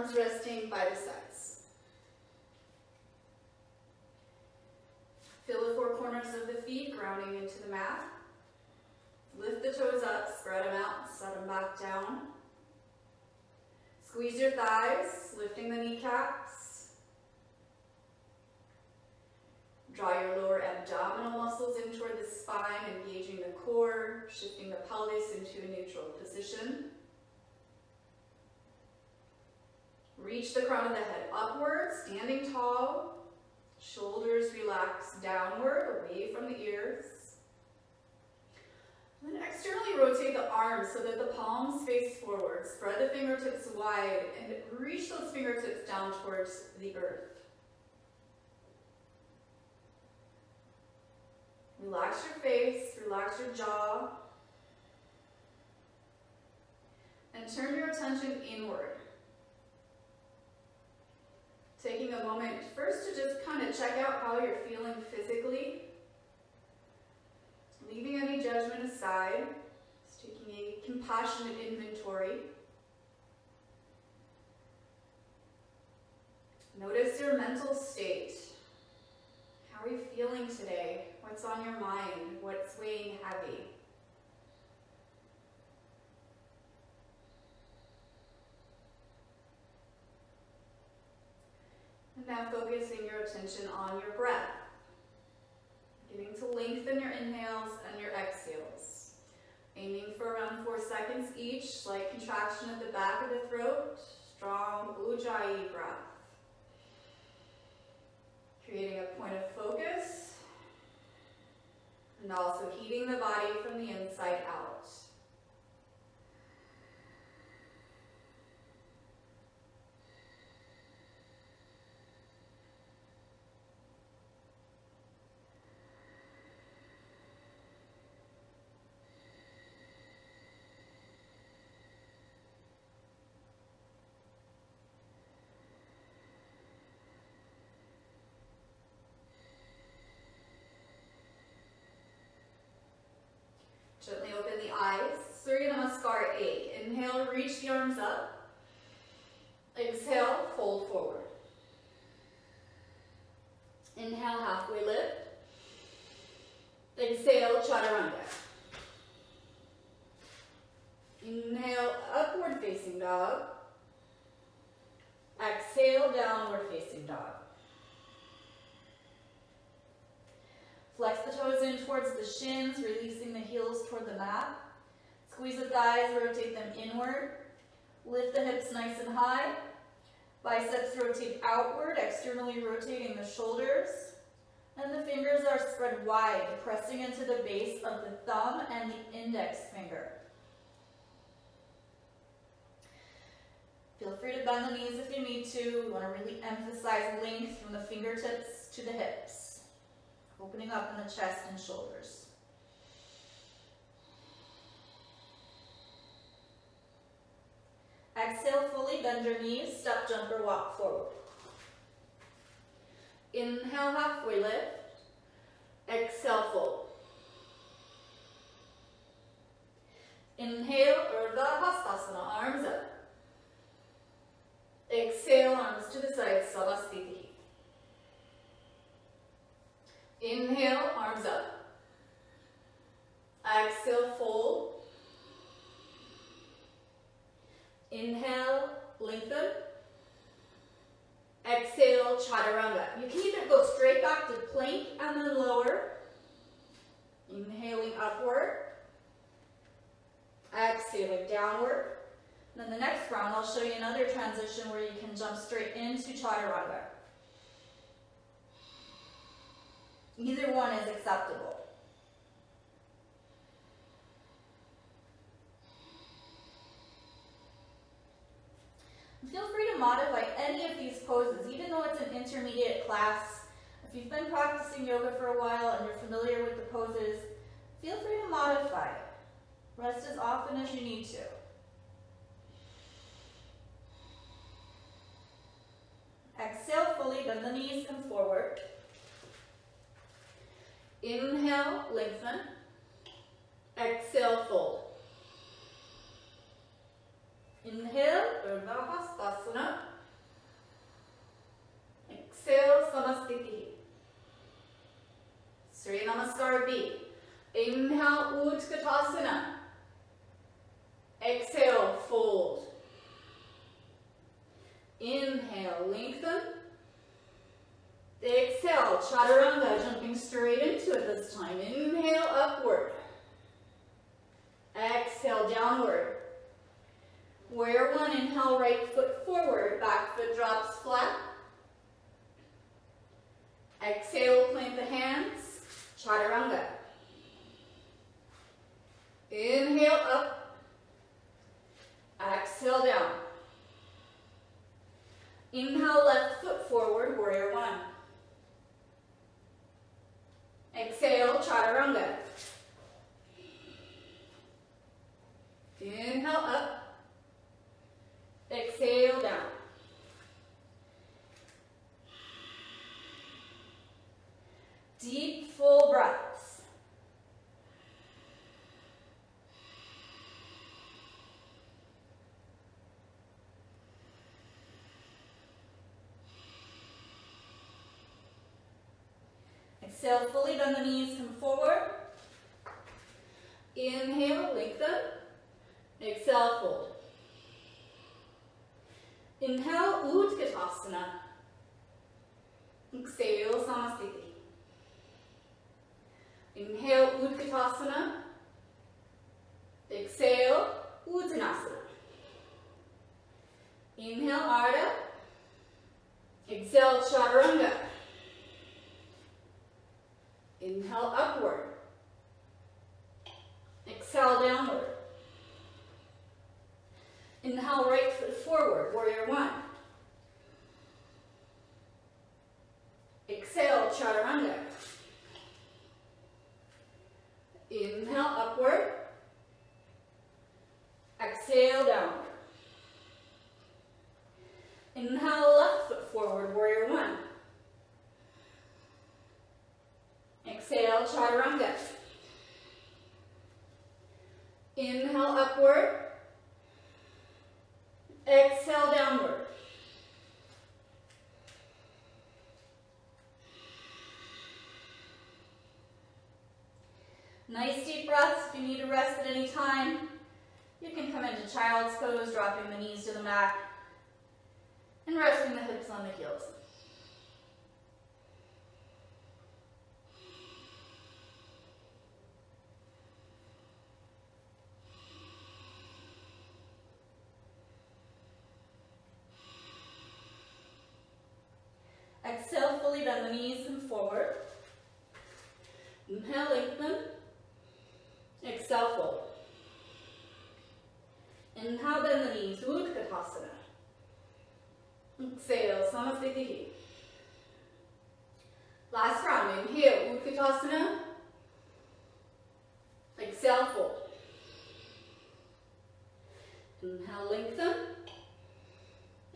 arms resting by the sides. Feel the four corners of the feet grounding into the mat. Lift the toes up, spread them out, set them back down. Squeeze your thighs, lifting the kneecaps. Draw your lower abdominal muscles in toward the spine, engaging the core, shifting the pelvis into a neutral position. Reach the crown of the head upward, standing tall. Shoulders relax downward, away from the ears. And then externally rotate the arms so that the palms face forward. Spread the fingertips wide and reach those fingertips down towards the earth. Relax your face, relax your jaw. And turn your attention inward. Taking a moment first to just kind of check out how you're feeling physically. Leaving any judgment aside. Just taking a compassionate inventory. Notice your mental state. How are you feeling today? What's on your mind? What's weighing heavy? And now focusing your attention on your breath. Beginning to lengthen your inhales and your exhales. Aiming for around 4 seconds each, slight contraction at the back of the throat, strong Ujjayi breath. Creating a point of focus, and also heating the body from the inside out. Gently open the eyes. Surya Namaskar 8. Inhale, reach the arms up. Exhale, fold forward. Inhale, halfway lift. Exhale, Chaturanga. Inhale, upward facing dog. Exhale, downward facing dog. Flex the toes in towards the shins, releasing the heels toward the mat. Squeeze the thighs, rotate them inward. Lift the hips nice and high. Biceps rotate outward, externally rotating the shoulders. And the fingers are spread wide, pressing into the base of the thumb and the index finger. Feel free to bend the knees if you need to. We want to really emphasize length from the fingertips to the hips. Opening up in the chest and shoulders. Exhale fully, bend your knees, step, jump, or walk forward. Inhale, halfway lift. Exhale, fold. Inhale, Urdhva Hastasana, arms up. Exhale, arms to the side, Savasthiti. Inhale, arms up. Exhale, fold. Inhale, lengthen. Exhale, Chaturanga. You can either go straight back to plank and then lower. Inhaling upward. Exhaling downward. And then the next round, I'll show you another transition where you can jump straight into Chaturanga. Either one is acceptable. Feel free to modify any of these poses, even though it's an intermediate class. If you've been practicing yoga for a while and you're familiar with the poses, feel free to modify it. Rest as often as you need to. Exhale fully, bend the knees and forward. Inhale, lengthen. Exhale, fold. Inhale, Urdhva Hastasana. Inhale, Utkatasana. Exhale, fold. Inhale, lengthen. Exhale, Chaturanga, jumping straight into it this time. Inhale, upward. Exhale, downward. Warrior one, inhale, right foot forward, back foot drops flat. Exhale, plant the hands, Chaturanga. Inhale, up. Exhale, down. Inhale, left foot forward, warrior one. Exhale, Chaturanga. Inhale, up. Exhale, down. Deep, full breaths. Exhale, fully bend the knees, come forward. Inhale, lengthen. Exhale, fold. Inhale, Utkatasana. Exhale, Samasthiti. Inhale, Utkatasana. Exhale, Uttanasana. Inhale, Ardha. Exhale, Chaturanga. Inhale, upward. Exhale, downward. Inhale, right foot forward, warrior one. Exhale, Chaturanga. Inhale, upward. Exhale, downward. Inhale, left foot forward, warrior one. Exhale, Chaturanga. Inhale, upward. Exhale, downward. Nice deep breaths. If you need to rest at any time, you can come into child's pose, dropping the knees to the mat and resting the hips on the heels. Exhale, fully bend the knees and forward. Inhale, lengthen. Exhale, fold. Inhale, bend the knees, Utkatasana. Exhale, Samasthiti. Last round, inhale, Utkatasana. Exhale, fold. Inhale, lengthen.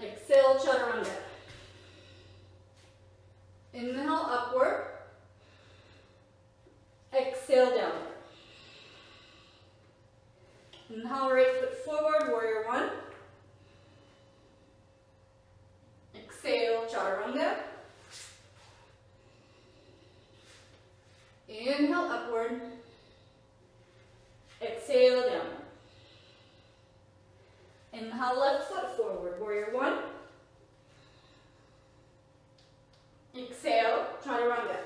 Exhale, Chaturanga. Inhale, upward. Exhale, downward. Inhale, right foot forward, warrior one. Exhale, Chaturanga. Inhale, upward. Exhale, downward. Inhale, left foot forward, warrior one. Exhale, Chaturanga.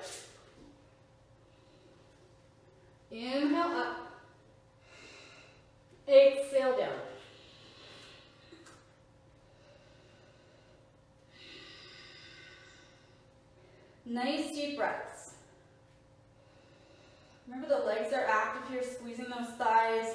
Inhale, up. Exhale, down. Nice deep breaths. Remember, the legs are active here, squeezing those thighs.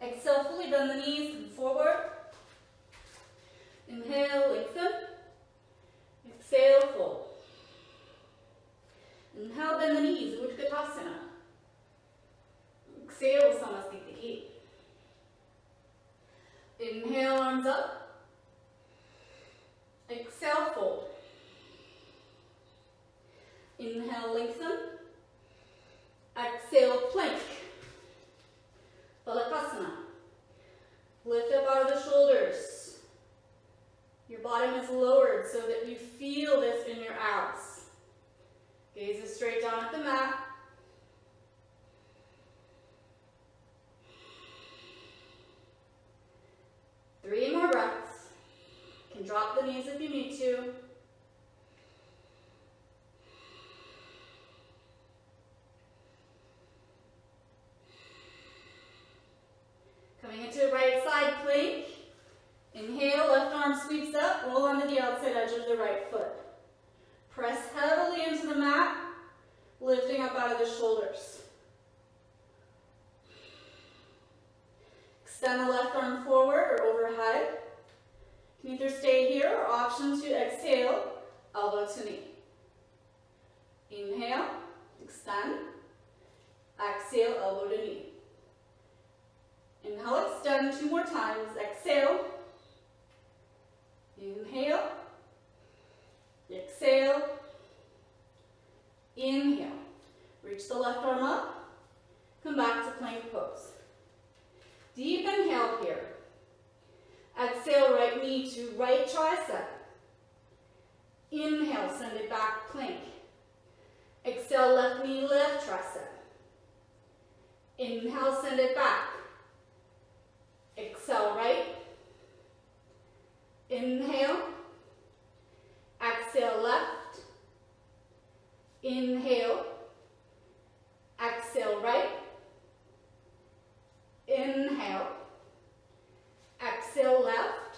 Exhale, fully bend the knees and forward. Inhale, lengthen. Exhale, fold. Inhale, bend the knees, Utkatasana. Exhale, Samasthiti. Inhale, arms up. Exhale, fold. Inhale, lengthen. Exhale, plank. out of the shoulders. Your bottom is lowered so that you feel this in your abs. Gaze is straight down at the mat. Three more breaths. You can drop the knees if you need to. Coming into right side plank. Inhale, left arm sweeps up, roll onto the outside edge of the right foot. Press heavily into the mat, lifting up out of the shoulders. Extend the left arm forward or overhead. You can either stay here or option to exhale, elbow to knee. Inhale, extend. Exhale, elbow to knee. Inhale, extend 2 more times. Exhale. Inhale. Exhale. Inhale. Reach the left arm up. Come back to plank pose. Deep inhale here. Exhale, right knee to right tricep. Inhale, send it back, plank. Exhale, left knee, left tricep. Inhale, send it back. Exhale, right. Inhale. Exhale, left. Inhale. Exhale, right. Inhale. Exhale, left.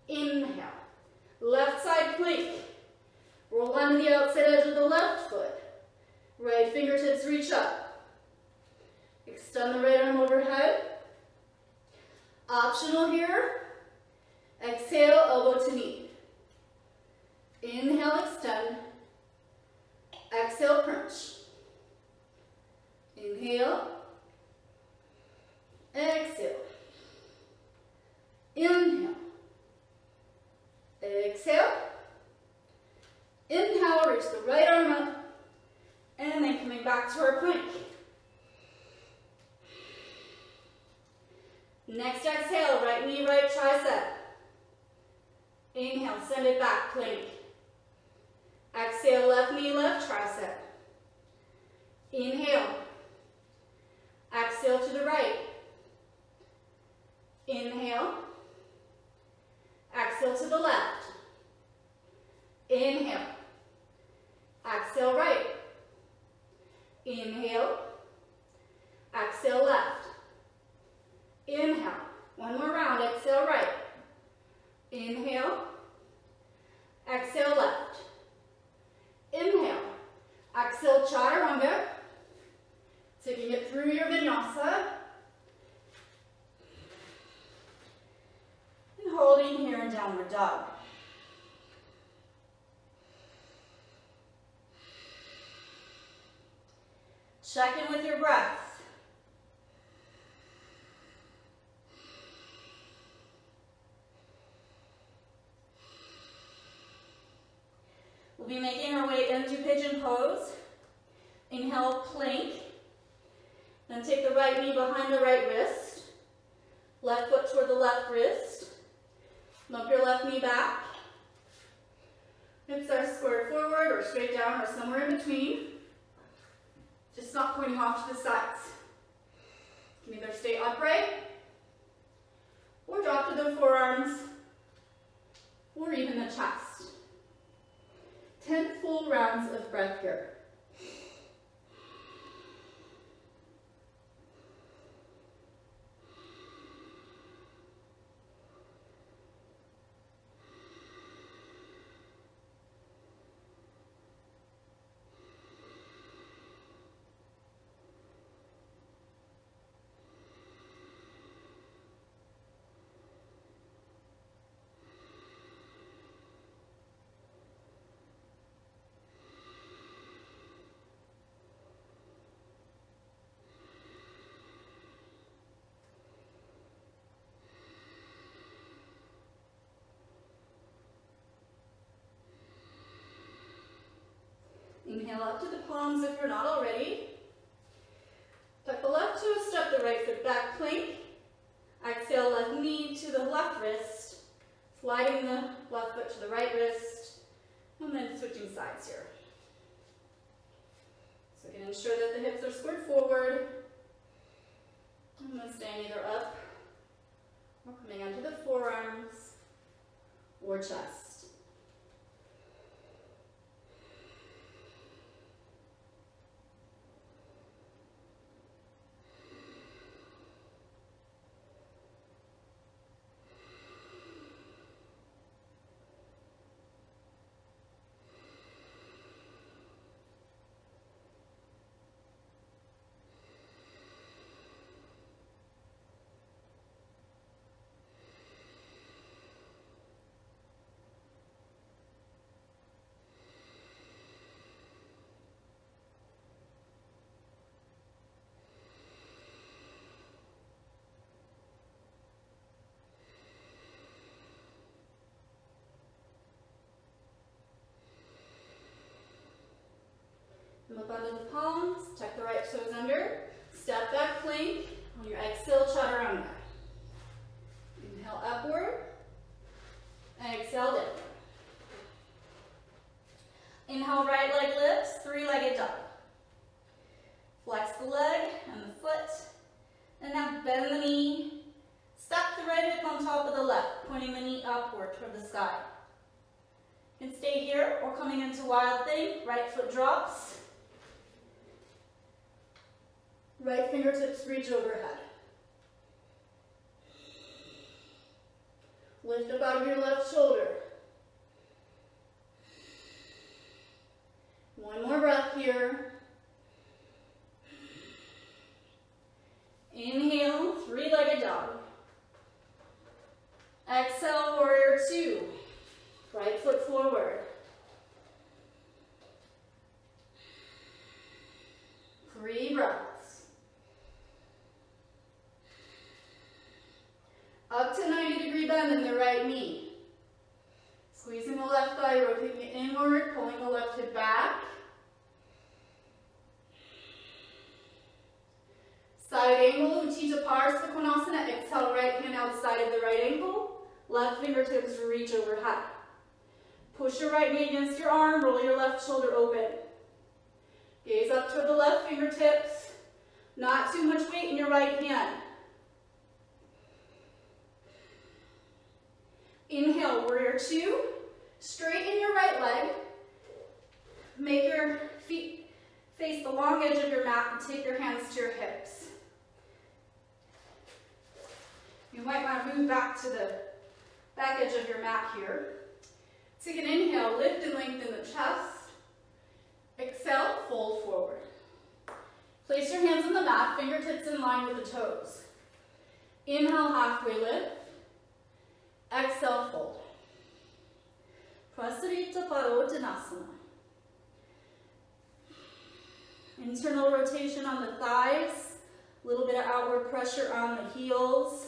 Inhale. Left side plank. Roll onto the outside edge of the left foot. Right fingertips reach up. Extend the right arm overhead. Optional here. Exhale, elbow to knee. Inhale, extend. Exhale, crunch. Inhale. Exhale. Inhale. Exhale. Inhale, reach the right arm up. And then coming back to our plank. Next exhale, right knee, right tricep. Inhale, send it back, plank. Exhale, left knee, left tricep. Inhale. Exhale to the right. Inhale. Exhale to the left. Inhale. Exhale right. Inhale. Exhale left. Inhale. One more round. Exhale right. Inhale. Exhale left. Inhale. Exhale Chaturanga. Taking it through your Vinyasa. And holding here in Downward Dog. Check in with your breath. We'll be making our way into Pigeon Pose. Inhale, plank. Then take the right knee behind the right wrist. Left foot toward the left wrist. Lump your left knee back. Hips are squared forward or straight down or somewhere in between. Just not pointing off to the sides. You can either stay upright or drop to the forearms or even the chest. 10 full rounds of breath here. Inhale up to the palms if you're not already. Tuck the left toe, step the right foot back, plank. Exhale, left knee to the left wrist, sliding the left foot to the right wrist, and then switching sides here. So again, ensure that the hips are squared forward, and then staying either up or coming onto the forearms or chest. Come up onto the palms, tuck the right toes under, step back plank on your exhale, Chaturanga. Inhale upward, exhale down. Inhale, right leg lifts, three-legged dog. Flex the leg and the foot, and now bend the knee. Stack the right hip on top of the left, pointing the knee upward toward the sky. You can stay here or coming into wild thing, right foot drops. Right fingertips reach overhead. Lift up out of your left shoulder. One more breath here. Inhale, three-legged dog. Exhale, warrior two. Right foot forward. Three breaths. Up to 90-degree bend in the right knee. Squeezing the left thigh, rotating it inward, pulling the left hip back. Side angle, Utthita Parasvakonasana. Exhale, right hand outside of the right ankle. Left fingertips reach overhead. Push your right knee against your arm, roll your left shoulder open. Gaze up toward the left fingertips. Not too much weight in your right hand. Inhale, warrior two. Straighten your right leg. Make your feet face the long edge of your mat and take your hands to your hips. You might want to move back to the back edge of your mat here. Take an inhale, lift and lengthen the chest. Exhale, fold forward. Place your hands on the mat, fingertips in line with the toes. Inhale, halfway lift. Exhale, fold. Prasarita Padottanasana. Internal rotation on the thighs, a little bit of outward pressure on the heels.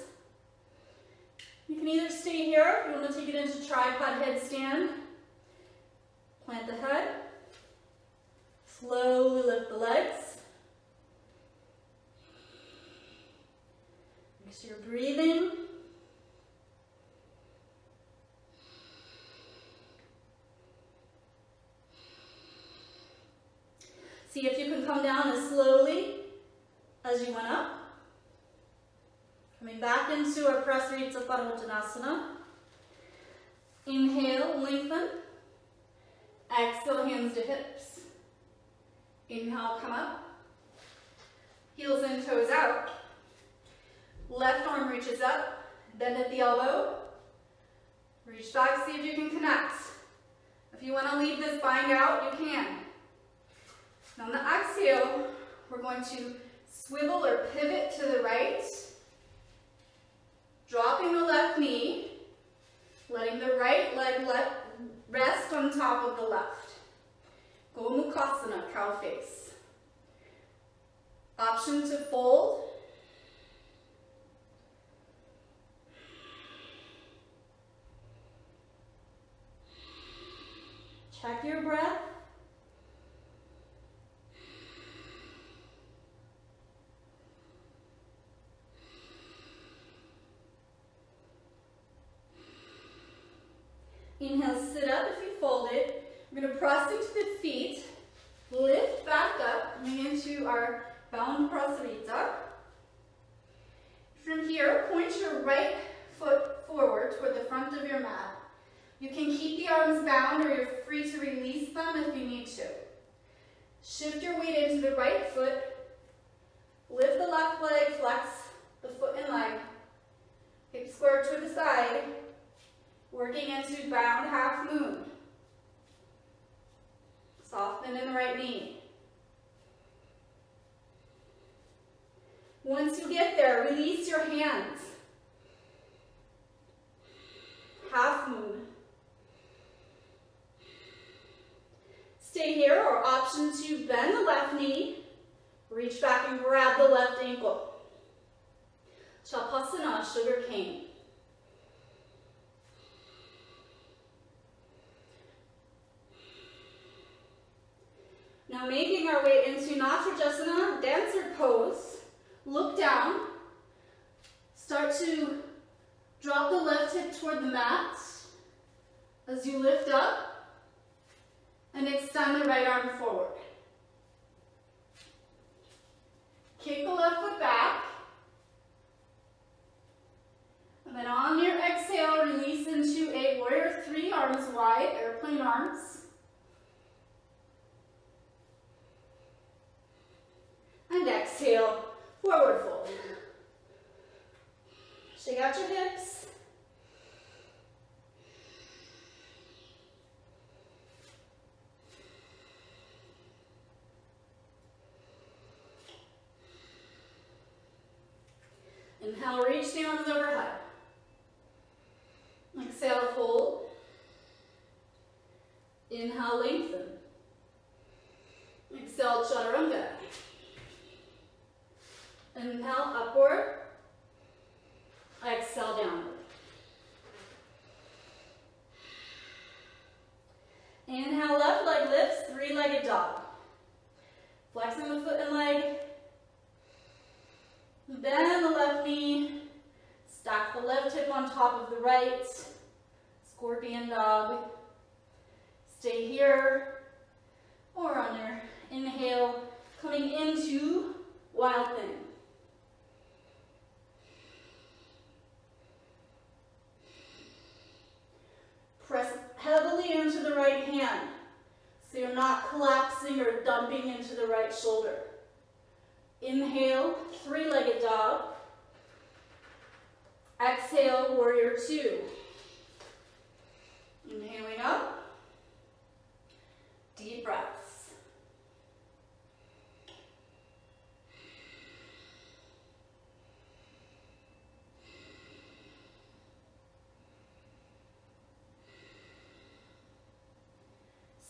You can either stay here if you want to take it into tripod headstand. Plant the head. Slowly lift the legs. Make sure you're breathing. See if you can come down as slowly as you went up. Coming back into our Prasarita Padottanasana. Inhale, lengthen. Exhale, hands to hips. Inhale, come up. Heels and toes out. Left arm reaches up. Bend at the elbow. Reach back, see if you can connect. If you want to leave the spine out, you can. Now on the exhale, we're going to swivel or pivot to the right, dropping the left knee, letting the right leg rest on top of the left. Gomukhasana, cow face. Option to fold. Check your breath. Inhale, sit up if you folded. We're going to press into the feet, lift back up, coming into our bound prasarita. From here, point your right foot forward toward the front of your mat. You can keep the arms bound or you're free to release them if you need to. Shift your weight into the right foot, lift the left leg, flex the foot and leg, hip square to the side, working into bound half moon. Soften in the right knee. Once you get there, release your hands. Half moon. Stay here, or option to bend the left knee, reach back and grab the left ankle. Chapasana, sugar cane. Now making our way into Natrajasana, dancer pose. Look down. Start to drop the left hip toward the mat as you lift up and extend the right arm forward. Kick the left foot back. And then on your exhale, release into a warrior three, arms wide, airplane arms. And exhale, forward fold. Shake out your hips. Inhale, reach the arms overhead. Exhale, fold. Inhale, lengthen. Exhale, Chaturanga. Inhale, upward. Exhale, downward. Inhale, left leg lifts, three-legged dog. Flexing the foot and leg. Bend the left knee. Stack the left hip on top of the right. Scorpion dog. Stay here. Or on your inhale, coming into wild thing. Press heavily into the right hand so you're not collapsing or dumping into the right shoulder. Inhale, three-legged dog. Exhale, warrior two. Inhaling up. Deep breaths.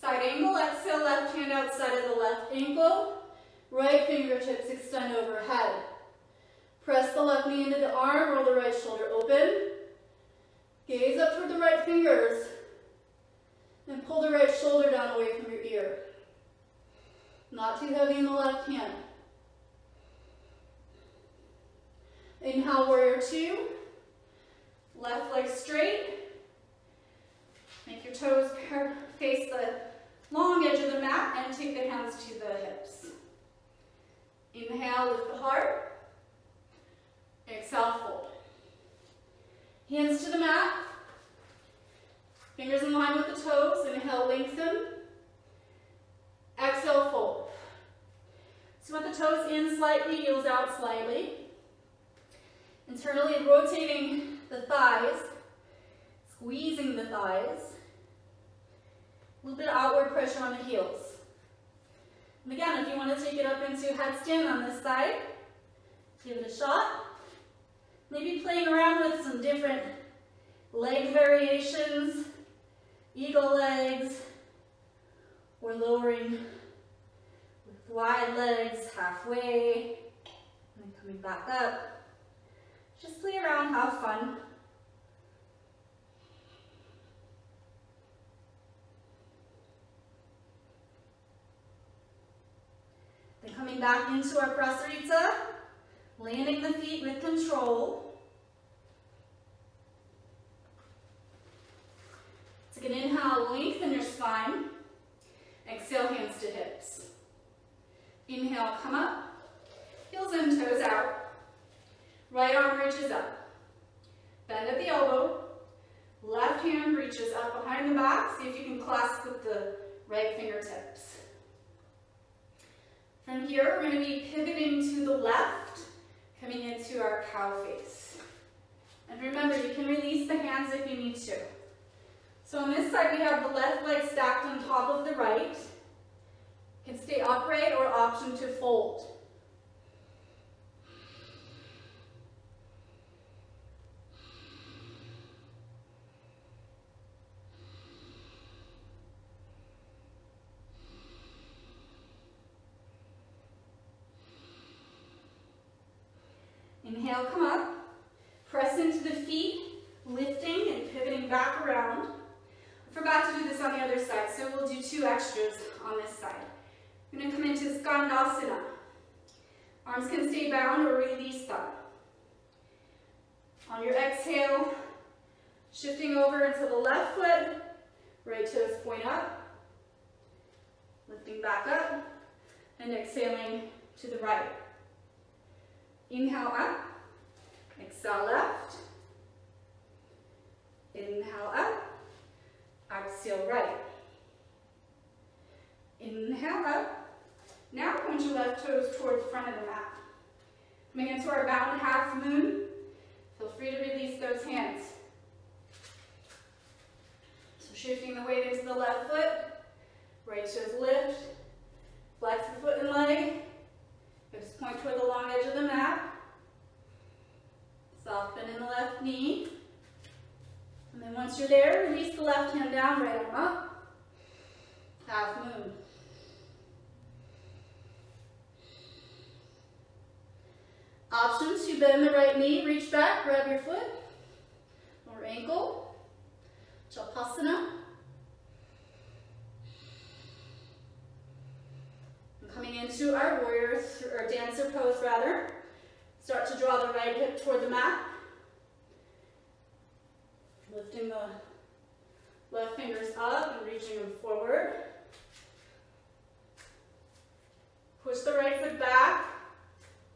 Side angle, exhale, left hand outside of the left ankle. Right fingertips extend overhead. Press the left knee into the arm, roll the right shoulder open. Gaze up toward the right fingers. And pull the right shoulder down away from your ear. Not too heavy in the left hand. Inhale, warrior two. Left leg straight. Make your toes face the long edge of the mat and take the hands to the hips. Inhale, lift the heart. Exhale, fold. Hands to the mat. Fingers in line with the toes. Inhale, lengthen. Exhale, fold. So with the toes in slightly, heels out slightly. Internally rotating the thighs. Squeezing the thighs. A little bit of outward pressure on the heels. And again, if you want to take it up into headstand on this side, give it a shot. Maybe playing around with some different leg variations, eagle legs, or lowering with wide legs halfway, and then coming back up. Just play around, have fun. Then coming back into our prasarita, landing the feet with control. Take an inhale, lengthen your spine. Exhale, hands to hips. Inhale, come up. Heels in, toes out. Right arm reaches up. Bend at the elbow. Left hand reaches up behind the back. See if you can clasp with the right fingertips. From here, we're going to be pivoting to the left, coming into our cow face. And remember, you can release the hands if you need to. So on this side, we have the left leg stacked on top of the right. You can stay upright or option to fold. Inhale, come up. Press into the feet, lifting and pivoting back around. I forgot to do this on the other side, so we'll do 2 extras on this side. We're going to come into Skandasana. Arms can stay bound or release them. On your exhale, shifting over into the left foot, right toes point up, lifting back up, and exhaling to the right. Inhale up, exhale left, inhale up, exhale right. Inhale up. Now point your left toes toward the front of the mat. Coming into our bound half moon, feel free to release those hands. So shifting the weight into the left foot, right toes lift, flex the foot and leg, hips point toward the long edge of the mat, soft bend in the left knee, and then once you're there, release the left hand down, right arm up, half moon. Option to bend the right knee, reach back, grab your foot or ankle, Chaturanga. And coming into our warrior, or dancer pose rather, start to draw the right hip toward the mat, lifting the left fingers up and reaching them forward. Push the right foot back,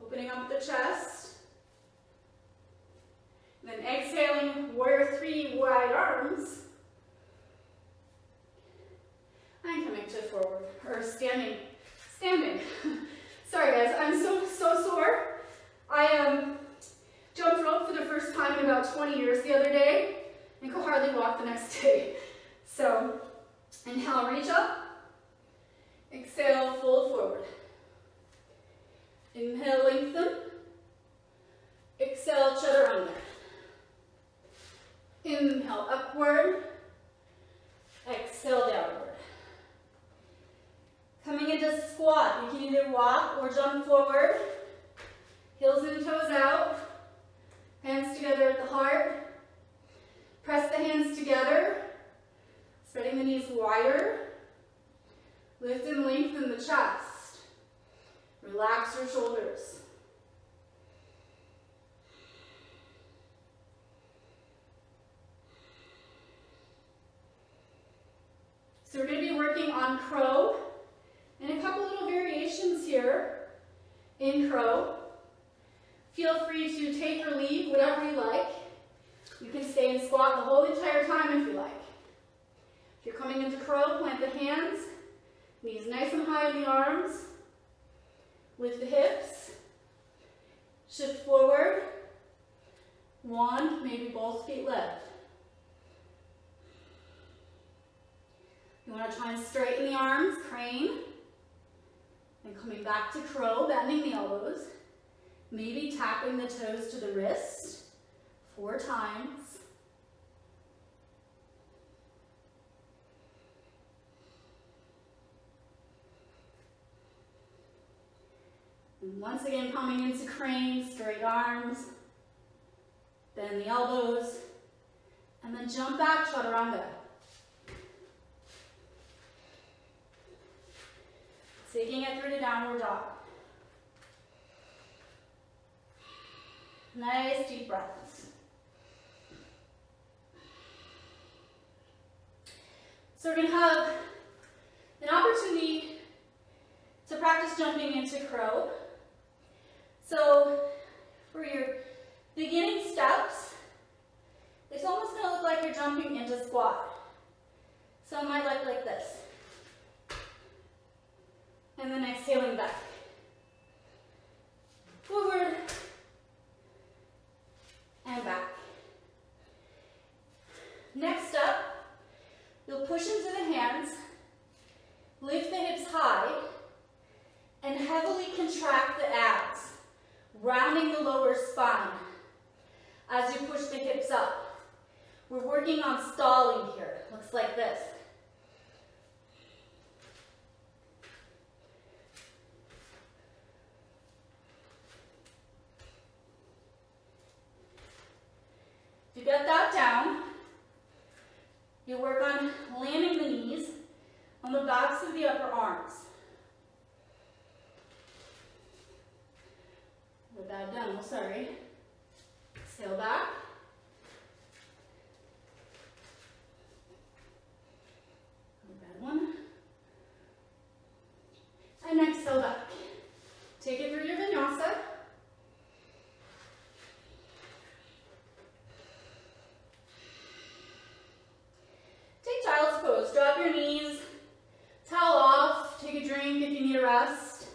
opening up the chest. And then exhaling, warrior 3, wide arms. And coming to forward, or standing. Sorry guys, I'm so sore. I jumped rope for the first time in about 20 years the other day and could hardly walk the next day. So, inhale, reach up. Exhale, fold forward. Inhale, lengthen. Exhale, Chaturanga. Inhale, upward. Exhale, downward. Coming into squat, you can either walk or jump forward. Heels and toes out. Hands together at the heart. Press the hands together. Spreading the knees wider. Lift and lengthen the chest. Relax your shoulders. So we're going to be working on crow and a couple little variations here in crow. Feel free to take or leave, whatever you like. You can stay in squat the whole entire time if you like. If you're coming into crow, plant the hands, knees nice and high in the arms. Lift the hips, shift forward, 1, maybe both feet lift. You want to try and straighten the arms, crane, and coming back to crow, bending the elbows, maybe tapping the toes to the wrist 4 times. And once again, coming into crane, straight arms, bend the elbows, and then jump back, Chaturanga. Taking it through the downward dog. Nice deep breaths. So we're going to have an opportunity to practice jumping into crow. So for your beginning steps, it's almost going to look like you're jumping into squat. So it might look like this. And then exhaling back. Forward and back. Next up, you'll push into the hands, lift the hips high, and heavily contract the abs, rounding the lower spine as you push the hips up. We're working on stalling here. Looks like this. If you get that down, you work on landing the knees on the backs of the upper arms. With that down, sorry. Exhale back. Bad one. And exhale back. Take it through your Vinyasa. Take child's pose. Drop your knees. Towel off. Take a drink if you need a rest.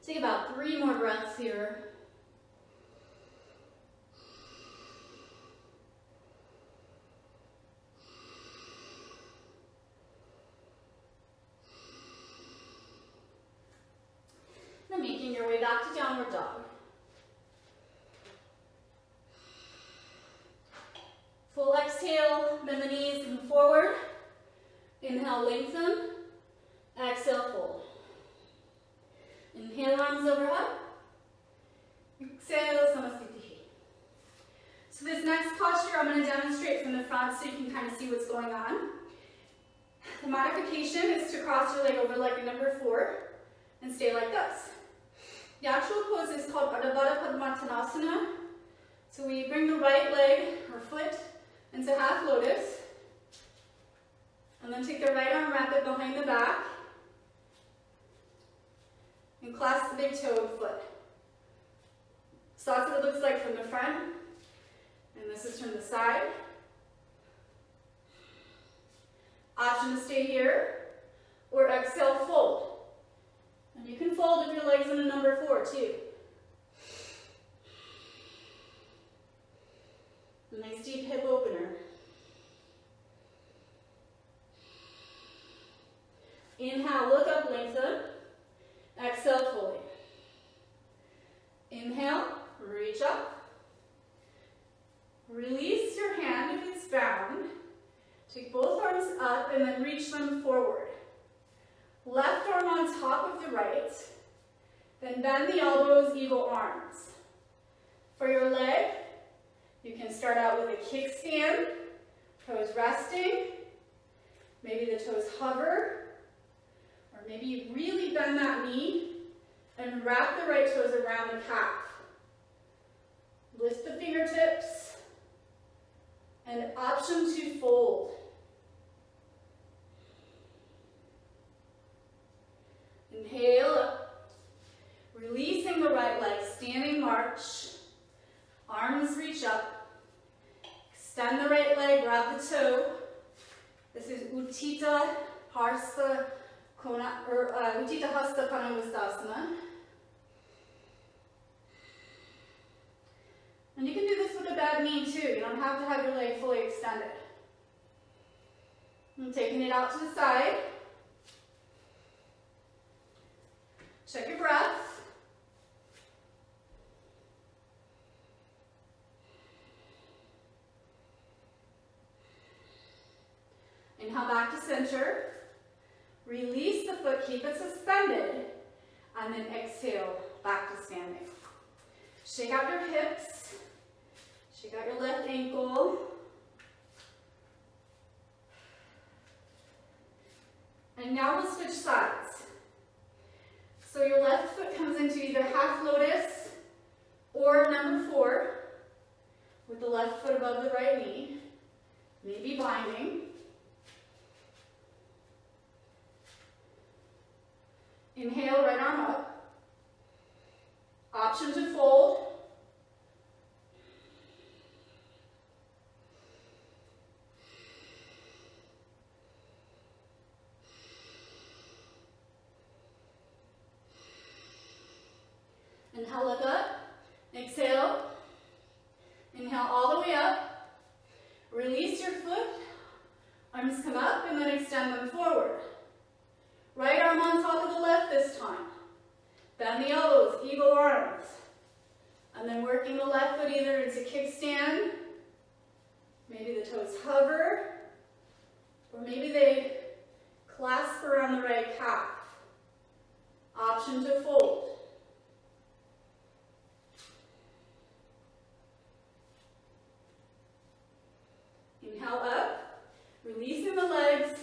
Take about 3 more breaths here. Then making your way back to downward dog. Full exhale, bend the knees and forward. Inhale, lengthen. Exhale, fold. Inhale, arms overhead. Exhale, Samasthiti. So this next posture I'm going to demonstrate from the front so you can kind of see what's going on. The modification is to cross your leg over like number 4 and stay like this. The actual pose is called Ardha Padmasana. So we bring the right leg or foot into half lotus. And then take the right arm, wrap it behind the back. And clasp the big toe of foot. So that's what it looks like from the front. And this is from the side. Option to stay here. Or exhale, fold. And you can fold if your leg's in a number 4 too. A nice deep hip opener. Inhale, look up, lengthen. Exhale, fully. Inhale, reach up. Release your hand if it's bound. Take both arms up and then reach them forward. Left arm on top of the right. Then bend the elbows, eagle arms. For your leg, you can start out with a kickstand, toes resting. Maybe the toes hover. Or maybe you really bend that knee and wrap the right toes around the calf. Lift the fingertips and option to fold. Inhale up. Releasing the right leg, standing march. Arms reach up. Extend the right leg, grab the toe. This is Uttita Hasta Uttita Hasta Kanavastasana. And you can do this with a bad knee too. You don't have to have your leg fully extended. And taking it out to the side. Check your breath. Inhale back to center. Release the foot, keep it suspended, and then exhale back to standing. Shake out your hips. Shake out your left ankle. And now we'll switch sides. So your left foot comes into either half lotus or number 4 with the left foot above the right knee, maybe binding. Inhale, right arm up. Option to fold. Inhale, look up. Exhale. Inhale all the way up. Release your foot. Arms come up and then extend them forward. Right arm on top of the left this time. Bend the elbows, eagle arms. And then working the left foot either into kickstand, maybe the toes hover, or maybe they clasp around the right calf. Option to fold. Inhale up, releasing the legs,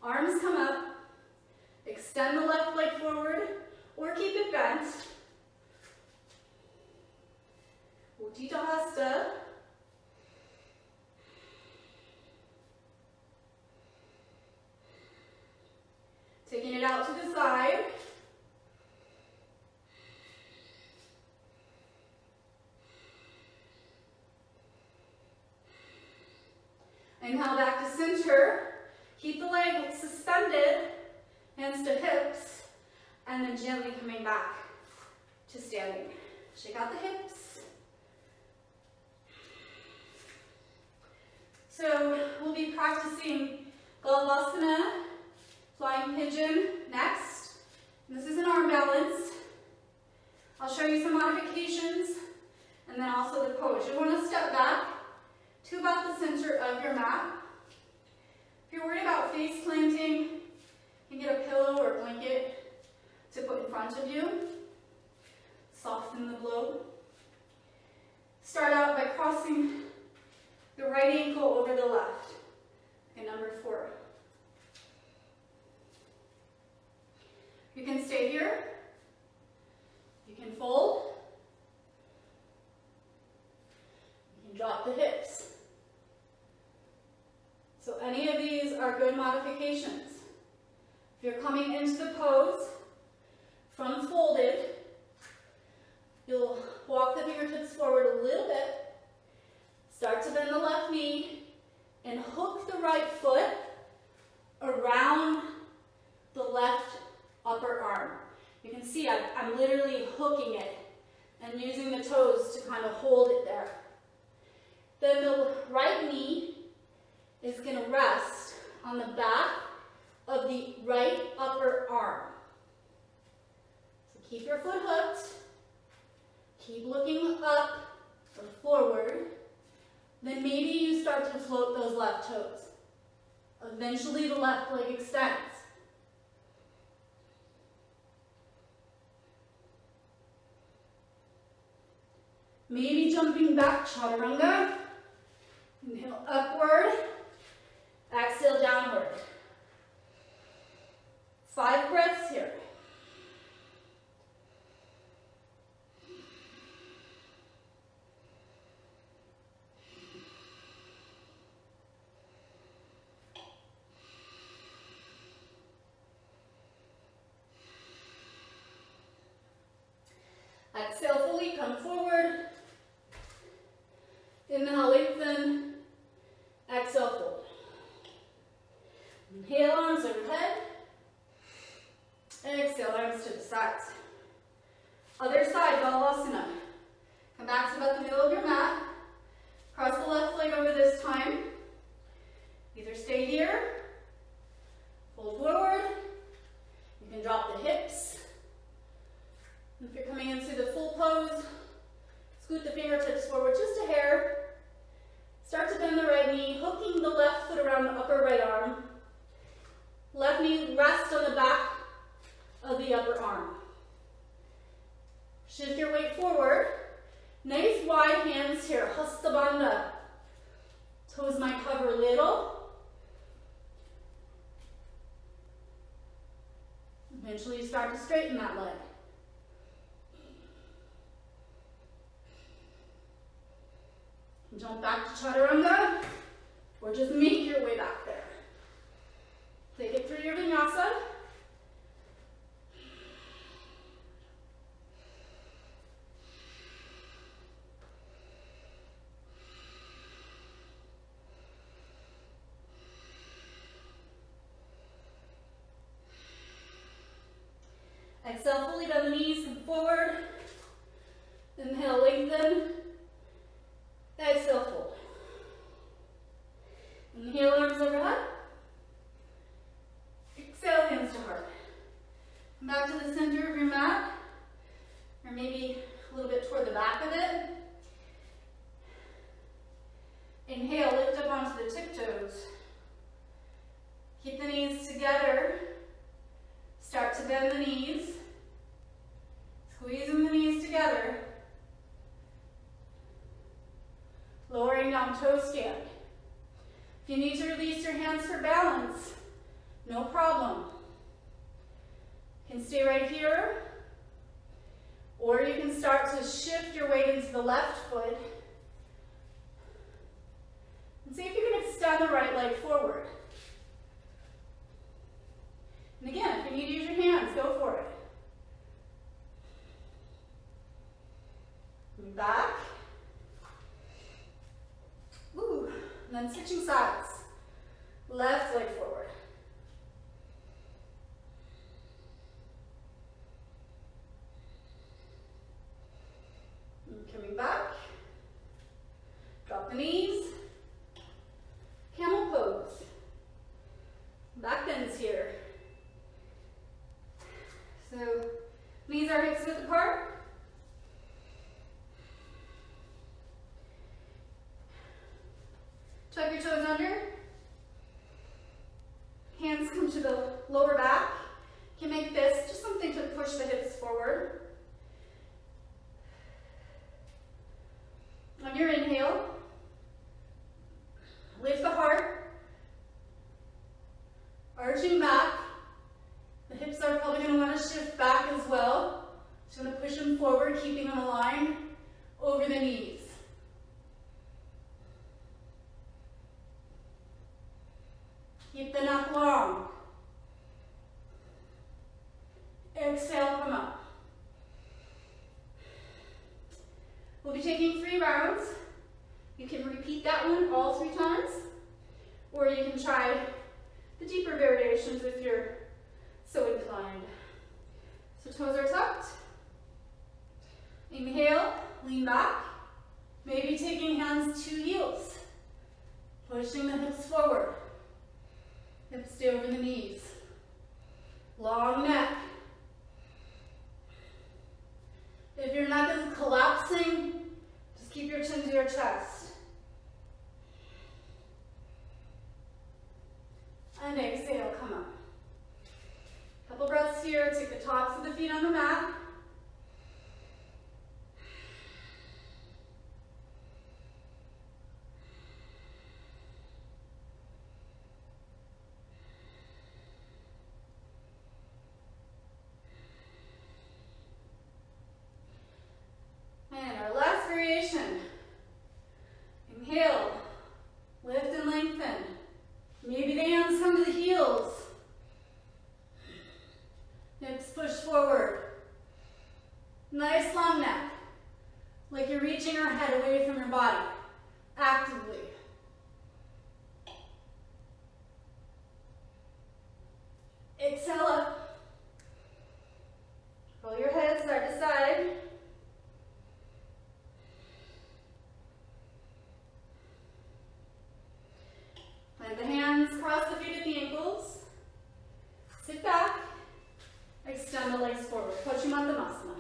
arms come up, extend the left leg forward, or keep it bent. Utthita. Taking it out to the side. Inhale back to center. Keep the leg suspended, hands to hips, and then gently coming back to standing. Shake out the hips. So we'll be practicing Galavasana, Flying Pigeon next. And this is an arm balance. I'll show you some modifications and then also the pose. You want to step back to about the center of your mat. If you're worried about face planting, you can get a pillow or a blanket to put in front of you. Soften the blow. Start out by crossing the right ankle over the left in number 4. You can stay here. You can fold. You can drop the hips. So any of these are good modifications. If you're coming into the pose from folded, you'll walk the fingertips forward a little bit, start to bend the left knee, and hook the right foot around the left upper arm. You can see I'm literally hooking it and using the toes to kind of hold it there. Then the right knee is going to rest on the back of the right upper arm. So keep your foot hooked. Keep looking up or forward. Then maybe you start to float those left toes. Eventually the left leg extends. Maybe jumping back, Chaturanga. Inhale upward. Exhale downward. 5 breaths here. Exhale fully, come forward. Inhale, lengthen. Exhale, fold. Inhale, arms overhead. Exhale, arms to the sides. Other side, Galavasana. Come back to about the middle of your mat. Cross the left leg over this time. Either stay here, fold forward. You can drop the hips. If you're coming into the full pose, scoot the fingertips forward just a hair. Start to bend the right knee, hooking the left foot around the upper right arm. Left knee rest on the back of the upper arm. Shift your weight forward. Nice wide hands here, Hasta Bandha. Toes might cover a little. Eventually you start to straighten that leg. Jump back to Chaturanga, or just make your way back there. Take it through your Vinyasa. Exhale, fully bend the knees, come forward. Inhale, lengthen. Exhale, fold. Inhale, arms overhead. Exhale, hands to heart. Come back to the center of your mat, or maybe a little bit toward the back of it. Inhale, lift up onto the tiptoes. Keep the knees together. Start to bend the knees. Squeezing the knees together. Lowering down, toe stand. If you need to release your hands for balance, no problem. You can stay right here, or you can start to shift your weight into the left foot. And see if you can extend the right leg forward. And again, if you need to use your hands, go for it. Back. Ooh. And then switching sides. Left leg forward. And coming back. Drop the knees. Camel pose. Back bends here. So knees are hips width apart. Tuck your toes under. Hands come to the lower back. You can make fists, just something to push the hips forward. On your inhale, lift the heart, arching back. The hips are probably going to want to shift back as well. Just going to push them forward, keeping them aligned over the knees. Keep the neck long. Exhale, come up. We'll be taking 3 rounds. You can repeat that one all 3 times, or you can try the deeper variations if you're so inclined. So toes are tucked. Inhale, lean back. Maybe taking hands to heels. Pushing the hips forward. Hips stay over the knees. Long neck. If your neck is collapsing, just keep your chin to your chest. And exhale, come up. Couple breaths here, take the tops of the feet on the mat. And our last variation. Inhale, lift and lengthen. Maybe the hands come to the heels. Hips push forward. Nice long neck. Like you're reaching your head away from your body. Actively. Exhale up. Roll your head side to side. Plant the hands, cross the feet at the ankles. Sit back. Extend the legs forward. Paschimottanasana.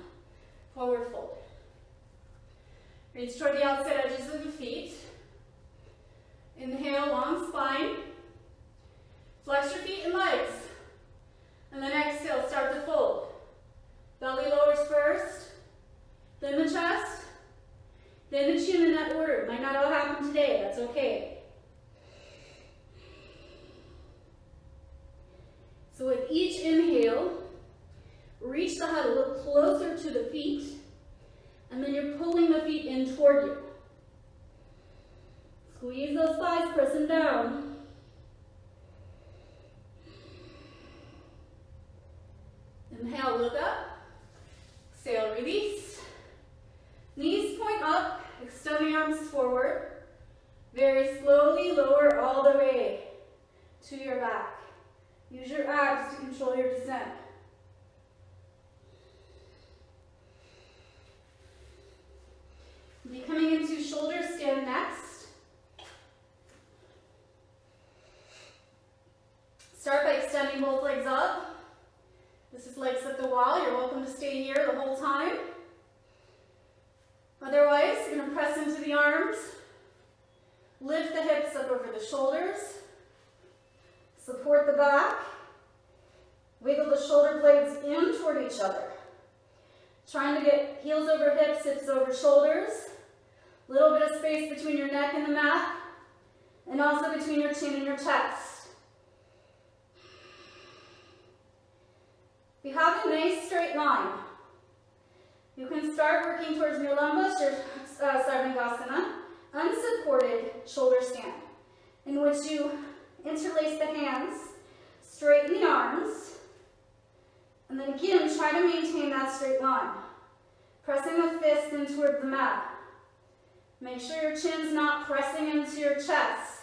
Forward fold. Reach toward the outside edges of the feet. Inhale, long spine. Flex your feet and legs. And then exhale, start to fold. Belly lowers first, then the chest, inhale, reach the head a little closer to the feet, and then you're pulling the feet in toward you. Squeeze those thighs, press them down. Inhale, look up. Exhale, release. Knees point up, extend the arms forward. Very slowly lower all the way to your back. Use your abs to control your descent. We'll be coming into shoulder stand next. Start by extending both legs up. This is legs at the wall. You're welcome to stay here the whole time. Otherwise, you're going to press into the arms. Lift the hips up over the shoulders. Support the back. Wiggle the shoulder blades in toward each other. Trying to get heels over hips, hips over shoulders. Little bit of space between your neck and the mat, and also between your chin and your chest. You have a nice straight line. You can start working towards Nirlambha, Sarvangasana, unsupported shoulder stand, in which you interlace the hands, straighten the arms, and then again try to maintain that straight line. Pressing the fist in toward the mat. Make sure your chin's not pressing into your chest.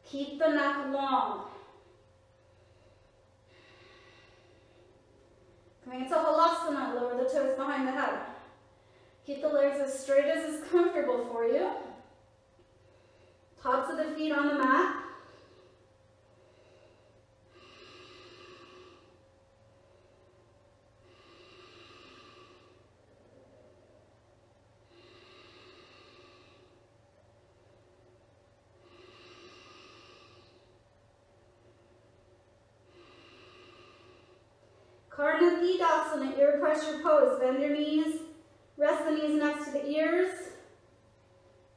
Keep the neck long. Coming into Halasana, lower the toes behind the head. Keep the legs as straight as is comfortable for you. Tops of the feet on the mat. Karnapidasana, ear pressure pose. Bend your knees, rest the knees next to the ears,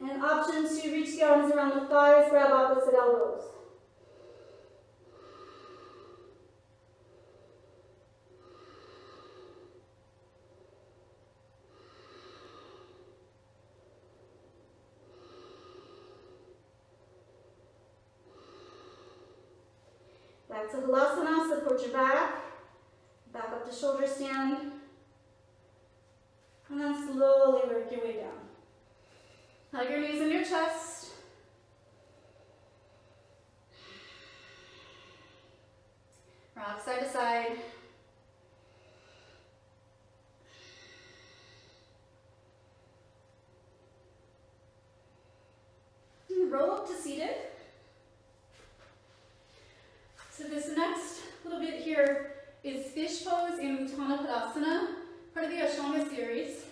and option to reach the arms around the thighs, grab opposite elbows. Back to Halasana, support your back. Back up to shoulder stand. And then slowly work your way down. Hug your knees in your chest. Rock side to side. And roll up to seated. So this next little bit here is fish pose in Uttanapadasana, part of the Ashtanga series.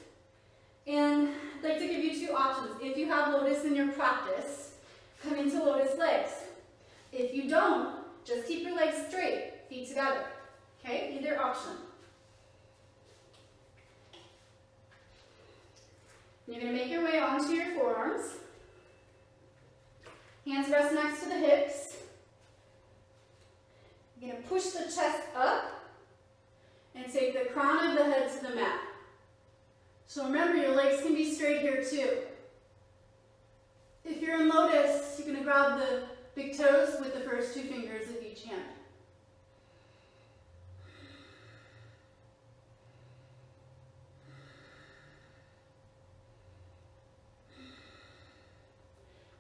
And I'd like to give you two options. If you have Lotus in your practice, come into Lotus legs. If you don't, just keep your legs straight, feet together. Okay, either option. You're going to make your way onto your forearms. Hands rest next to the hips. You're going to push the chest up and take the crown of the head to the mat. So remember, your legs can be straight here too. If you're in Lotus, you're going to grab the big toes with the first two fingers of each hand.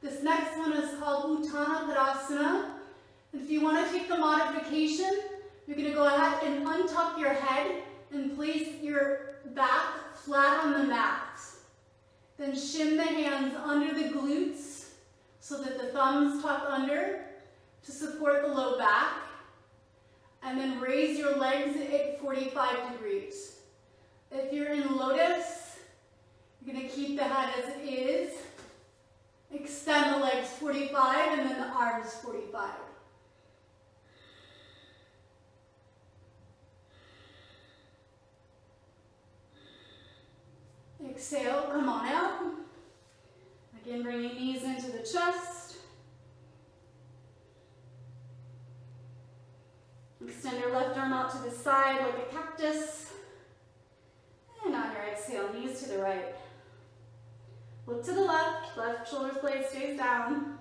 This next one is called Uttanapadasana. If you want to take the modification, you're going to go ahead and untuck your head and place your back flat on the mat. Then shim the hands under the glutes so that the thumbs tuck under to support the low back. And then raise your legs at 45 degrees. If you're in Lotus, you're going to keep the head as it is. Extend the legs 45 and then the arms 45. Exhale, come on out. Again, bringing knees into the chest. Extend your left arm out out to the side like a cactus. And on your exhale, knees to the right. Look to the left, left shoulder blade stays down.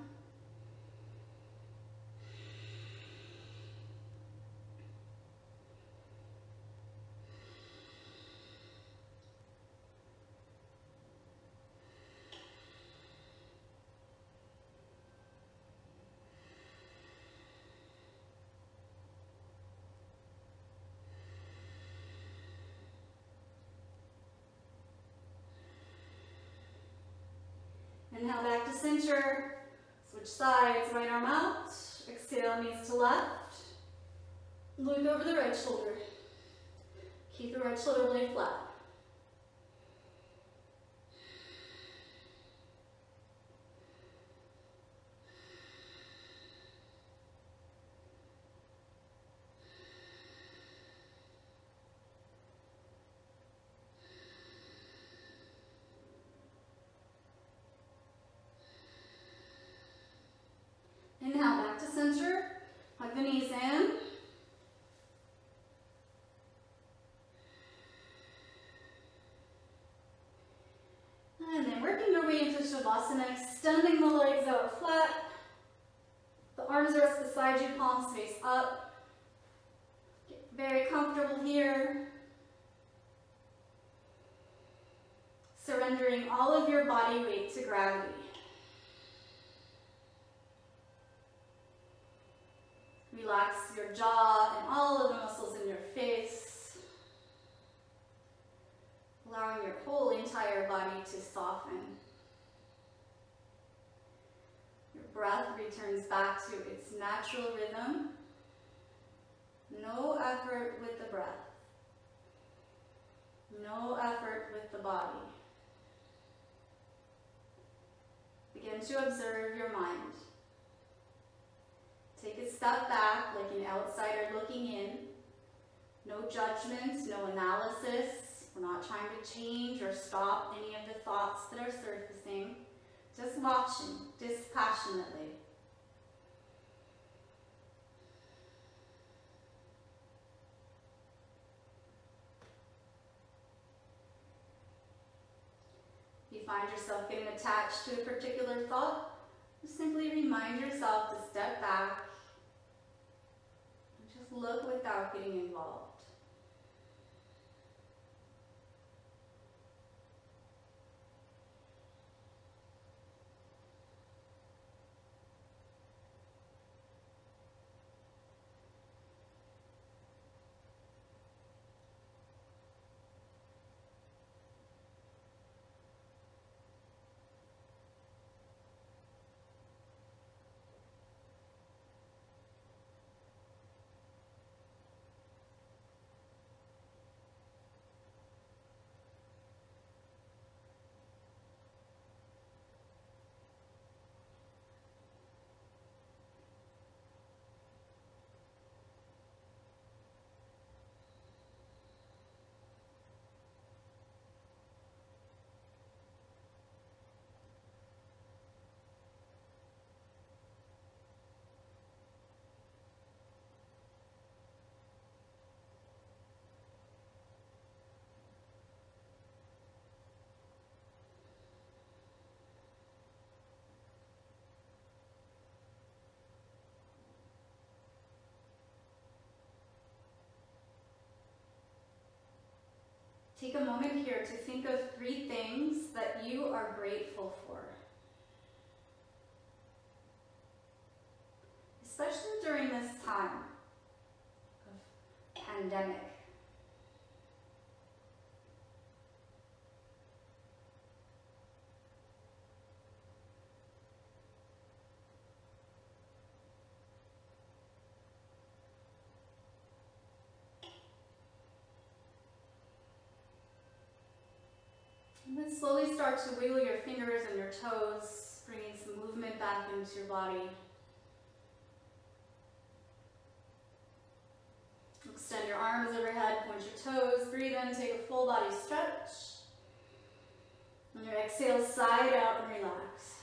Inhale back to center, switch sides, right arm out, exhale, knees to left, look over the right shoulder, keep the right shoulder blade flat. Inhale back to center, hug the knees in. And then working your way into Shavasana, extending the legs out flat. The arms rest beside you, palms face up. Get very comfortable here. Surrendering all of your body weight to gravity. Relax your jaw and all of the muscles in your face. Allowing your whole entire body to soften. Your breath returns back to its natural rhythm. No effort with the breath. No effort with the body. Begin to observe your mind. Take a step back like an outsider looking in. No judgment, no analysis. We're not trying to change or stop any of the thoughts that are surfacing. Just watching dispassionately. If you find yourself getting attached to a particular thought, just simply remind yourself to step back. Just look without getting involved. Take a moment here to think of 3 things that you are grateful for. Especially during this time of pandemic. And then slowly start to wiggle your fingers and your toes, bringing some movement back into your body. Extend your arms overhead, point your toes, breathe in, take a full body stretch. On your exhale, side out and relax.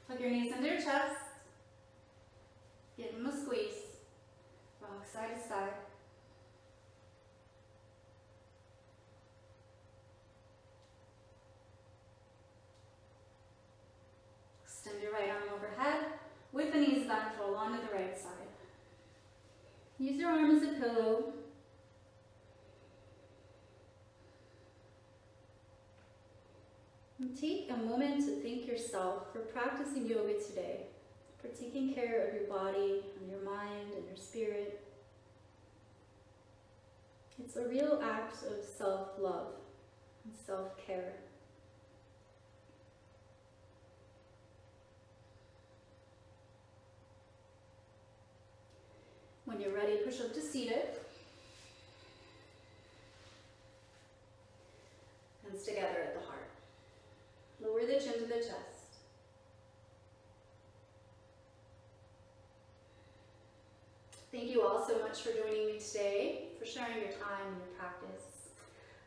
Hug your knees into your chest. Give them a squeeze. Rock side to side. Extend your right arm overhead. With the knees bent, roll onto the right side. Use your arm as a pillow. And take a moment to thank yourself for practicing yoga today, for taking care of your body and your mind and your spirit. It's a real act of self-love and self-care. When you're ready, push up to seated. Hands together at the heart. Lower the chin to the chest. Thank you all so much for joining me today, for sharing your time and your practice.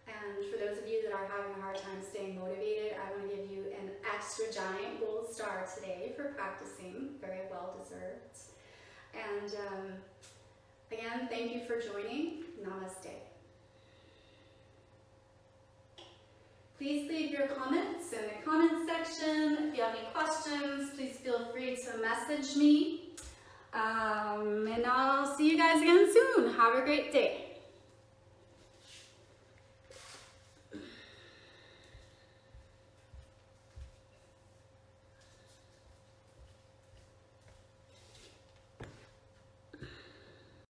And for those of you that are having a hard time staying motivated, I want to give you an extra giant gold star today for practicing. Very well deserved. And again, thank you for joining. Namaste. Please leave your comments in the comments section. If you have any questions, please feel free to message me. And I'll see you guys again soon. Have a great day.